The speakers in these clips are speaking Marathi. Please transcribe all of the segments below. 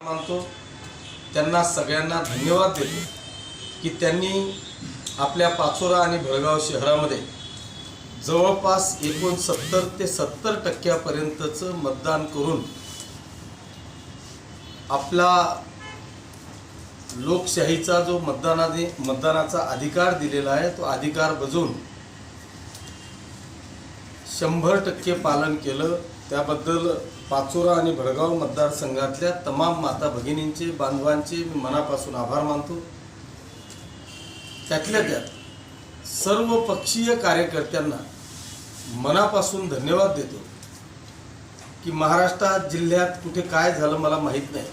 मानतो त्यांना सगळ्यांना धन्यवाद देतो की त्यांनी आपल्या पाचोरा आणि भडगाव शहरामध्ये जवळपास एकूण 70 ते 70% मतदान करून आपला लोकशाहीचा जो मतदानाचा अधिकार दिलेला आहे तो अधिकार बजावून 100% पालन केलं। त्याबद्दल पाचोरा आणि भडगाव मतदारसंघातल्या तमाम माता भगिनींचे बांधवांचे मी मनापासून आभार मानतो। त्यातल्या त्यात सर्व पक्षीय कार्यकर्त्यांना मनापासून धन्यवाद देतो की महाराष्ट्रात जिल्ह्यात कुठे काय झालं मला माहीत नाही,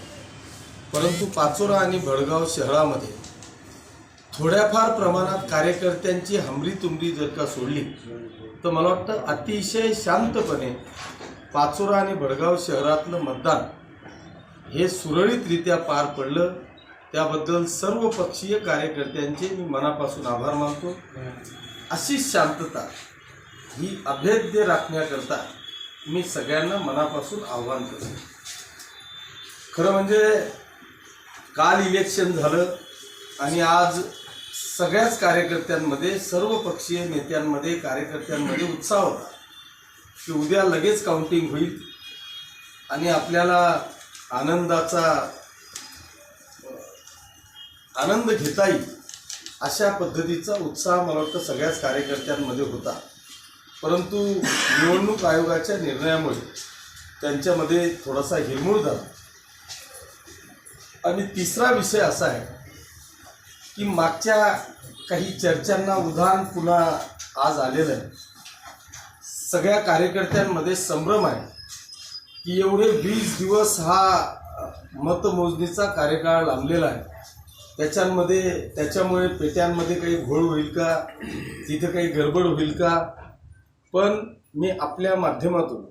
परंतु पाचोरा आणि भडगाव शहरामध्ये थोड्याफार प्रमाणात कार्यकर्त्यांची हमरी-तुमरी जर का सोडली तर मला वाटतं अतिशय शांतपणे पाचोरा आणि भडगाव शहरातलं मतदान हे सुरळीतरित्या पार पडलं। त्याबद्दल सर्व पक्षीय कार्यकर्त्यांचे मी मनापासून आभार मानतो। अशी शांतता ही अभेद्य राखण्याकरता मी सगळ्यांना मनापासून आव्हान करतो। खरं म्हणजे काल इलेक्शन झालं आणि आज सगळ्याच कार्यकर्त्यांमध्ये, सर्व पक्षीय नेत्यांमध्ये, कार्यकर्त्यांमध्ये उत्साह होता की उद्या लगेच काउंटिंग होईल आणि आपल्याला आनंद घेता येईल अशा पद्धतीचा उत्साह मला वाटतं सगळ्याच कार्यकर्त्यांमध्ये होता। परंतु निवडणूक आयोगाच्या निर्णयामुळे त्यांच्यामध्ये थोडासा हिरमोड झाला। आणि तिसरा विषय असा आहे की मागच्या काही चर्चांना उधाण पुन्हा आज आलेलं आहे। सगळ्या कार्यकर्त्यांमध्ये संभ्रम आहे की एवढे 20 दिवस हा मतमोजणीचा कार्यकाळ लांबलेला आहे, त्याच्यामुळे पेट्यांमध्ये काही घोळ होईल का, तिथे काही गडबड होईल का। पण मी आपल्या माध्यमातून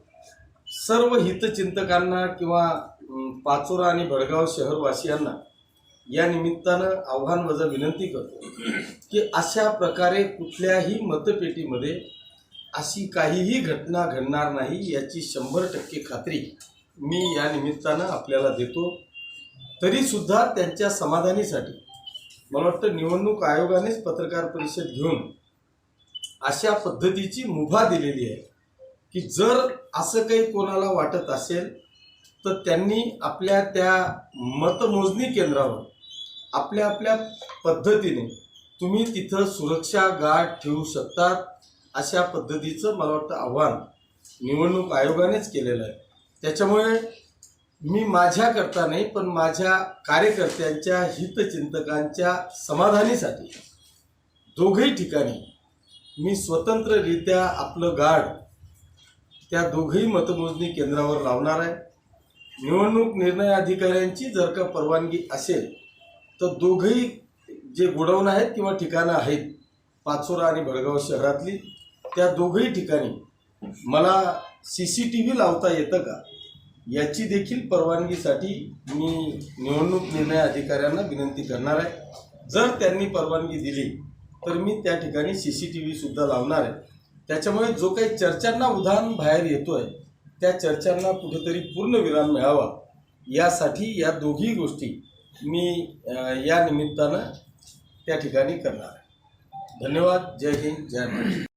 सर्व हितचिंतकांना किंवा पाचोरा आणि भडगाव शहरवासियांना या निमित्तानं आव्हान वजा विनंती करतो की अशा प्रकारे कुठल्याही मतपेटीमध्ये अशी काहीही घटना घडणार नाही याची 100% खात्री मी या निमित्तानं आपल्याला देतो। तरीसुद्धा त्यांच्या समाधानीसाठी मला वाटतं निवडणूक आयोगानेच पत्रकार परिषद घेऊन अशा पद्धतीची मुभा दिलेली आहे की जर असं काही कोणाला वाटत असेल तर त्यांनी आपल्या त्या मतमोजणी केंद्रावर आपल्या पद्धतीने तुम्ही तिथं सुरक्षा गार्ड ठेवू शकतात, अशा पद्धतीचं मला वाटतं आव्हान निवडणूक आयोगानेच केलेलं आहे। त्याच्यामुळे मी माझ्याकरता नाही पण माझ्या कार्यकर्त्यांच्या हितचिंतकांच्या समाधानीसाठी दोघही ठिकाणी मी स्वतंत्ररित्या आपलं गार्ड त्या दोघही मतमोजणी केंद्रावर लावणार आहे। निवडणूक निर्णय अधिकाऱ्यांची जर का परवानगी असेल तर दोघही जे गोडाऊन आहेत किंवा ठिकाणं आहेत पाचोरा आणि भडगाव शहरातली, त्या दोघही ठिकाणी मला CCTV लावता येतं का याची देखील परवानगीसाठी मी निवडणूक निर्णय अधिकाऱ्यांना विनंती करणार आहे। जर त्यांनी परवानगी दिली तर मी त्या ठिकाणी CCTV सुद्धा लावणार आहे। त्याच्यामुळे जो काही चर्चांना उधाण बाहेर येतोय त्या चर्चांना कुठेतरी पूर्णविराम मिळावा यासाठी या दोघी गोष्टी मी या निमित्तानं त्या ठिकाणी करणार आहे। धन्यवाद। जय हिंद, जय महाराष्ट्र।